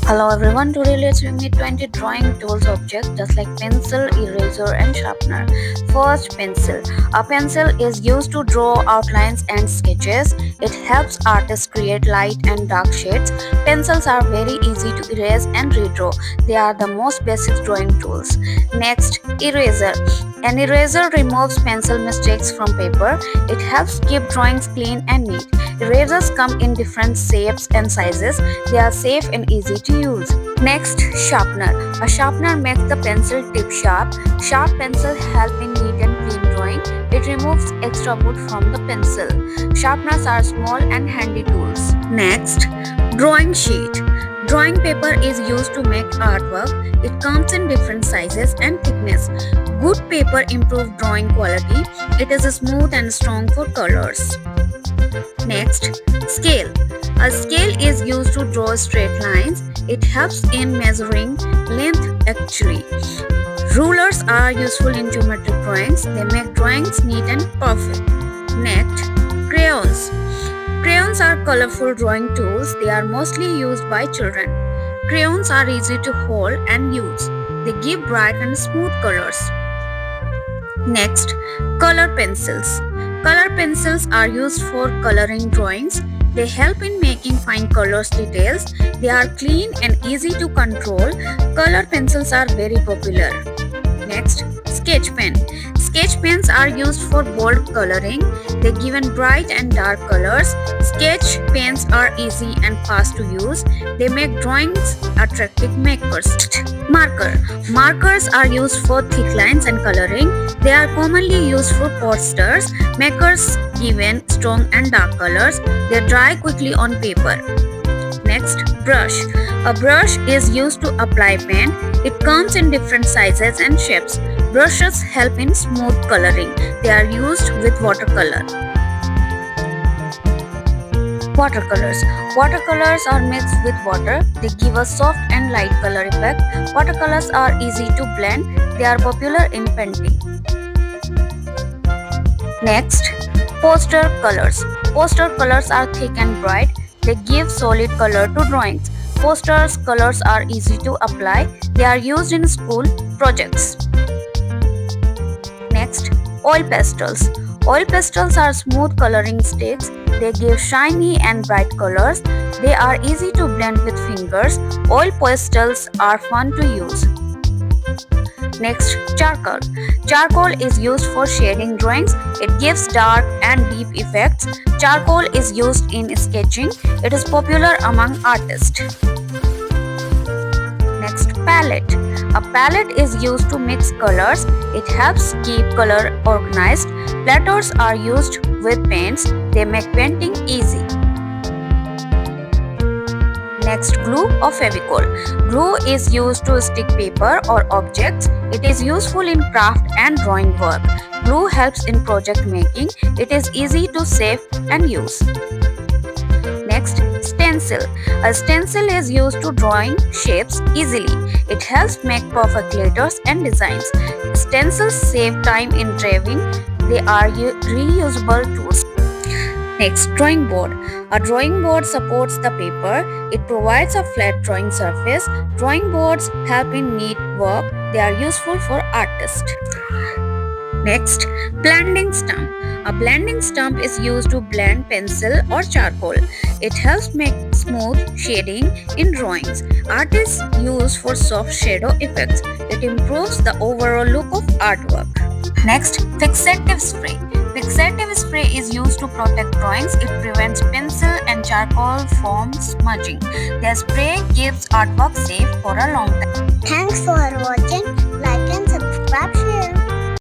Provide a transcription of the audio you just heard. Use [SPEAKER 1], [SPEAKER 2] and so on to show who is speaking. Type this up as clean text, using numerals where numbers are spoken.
[SPEAKER 1] Hello everyone, today let's meet 20 drawing tools objects just like pencil, eraser and sharpener. First, pencil. A pencil is used to draw outlines and sketches. It helps artists create light and dark shades. Pencils are very easy to erase and redraw. They are the most basic drawing tools. Next, eraser. An eraser removes pencil mistakes from paper. It helps keep drawings clean and neat. Erasers come in different shapes and sizes. They are safe and easy to use. Next, sharpener. A sharpener makes the pencil tip sharp. Sharp pencils help in neat and clean drawing. It removes extra wood from the pencil. Sharpeners are small and handy tools. Next, drawing sheet. Drawing paper is used to make artwork. It comes in different sizes and thickness. Good paper improves drawing quality. It is smooth and strong for colors. Next, scale. A scale is used to draw straight lines. It helps in measuring length actually. Rulers are useful in geometric drawings. They make drawings neat and perfect. Next, crayons. Crayons are colorful drawing tools. They are mostly used by children. Crayons are easy to hold and use. They give bright and smooth colors. Next, color pencils. Color pencils are used for coloring drawings. They help in making fine colors details. They are clean and easy to control. Color pencils are very popular. Next, sketch pen. Sketch pens are used for bold coloring. They give in bright and dark colors. Sketch pens are easy and fast to use. They make drawings attractive makers. Marker. Markers are used for thick lines and coloring. They are commonly used for posters. Makers give in strong and dark colors. They dry quickly on paper. Next, brush. A brush is used to apply paint. It comes in different sizes and shapes. Brushes help in smooth coloring. They are used with watercolor. Watercolors. Watercolors are mixed with water. They give a soft and light color effect. Watercolors are easy to blend. They are popular in painting. Next, poster colors. Poster colors are thick and bright. They give solid color to drawings. Posters colors are easy to apply. They are used in school projects. Next, oil pastels. Oil pastels are smooth coloring sticks. They give shiny and bright colors. They are easy to blend with fingers. Oil pastels are fun to use. Next, charcoal. Charcoal is used for shading drawings. It gives dark and deep effects. Charcoal is used in sketching. It is popular among artists. Next, palette. A palette is used to mix colors. It helps keep color organized. Platters are used with paints. They make painting easy. Next, glue or fevicol. Glue is used to stick paper or objects. It is useful in craft and drawing work. Glue helps in project making. It is easy to save and use. Next, stencil. A stencil is used to drawing shapes easily. It helps make perfect letters and designs. Stencils save time in drawing. They are reusable tools. Next, drawing board. A drawing board supports the paper. It provides a flat drawing surface. Drawing boards help in neat work. They are useful for artists. Next, blending stump. A blending stump is used to blend pencil or charcoal. It helps make smooth shading in drawings. Artists use for soft shadow effects. It improves the overall look of artwork. Next, fixative spray. Fixative spray is used to protect drawings. It prevents pencil and charcoal from smudging. The spray keeps artwork safe for a long time.
[SPEAKER 2] Thanks for watching. Like and subscribe.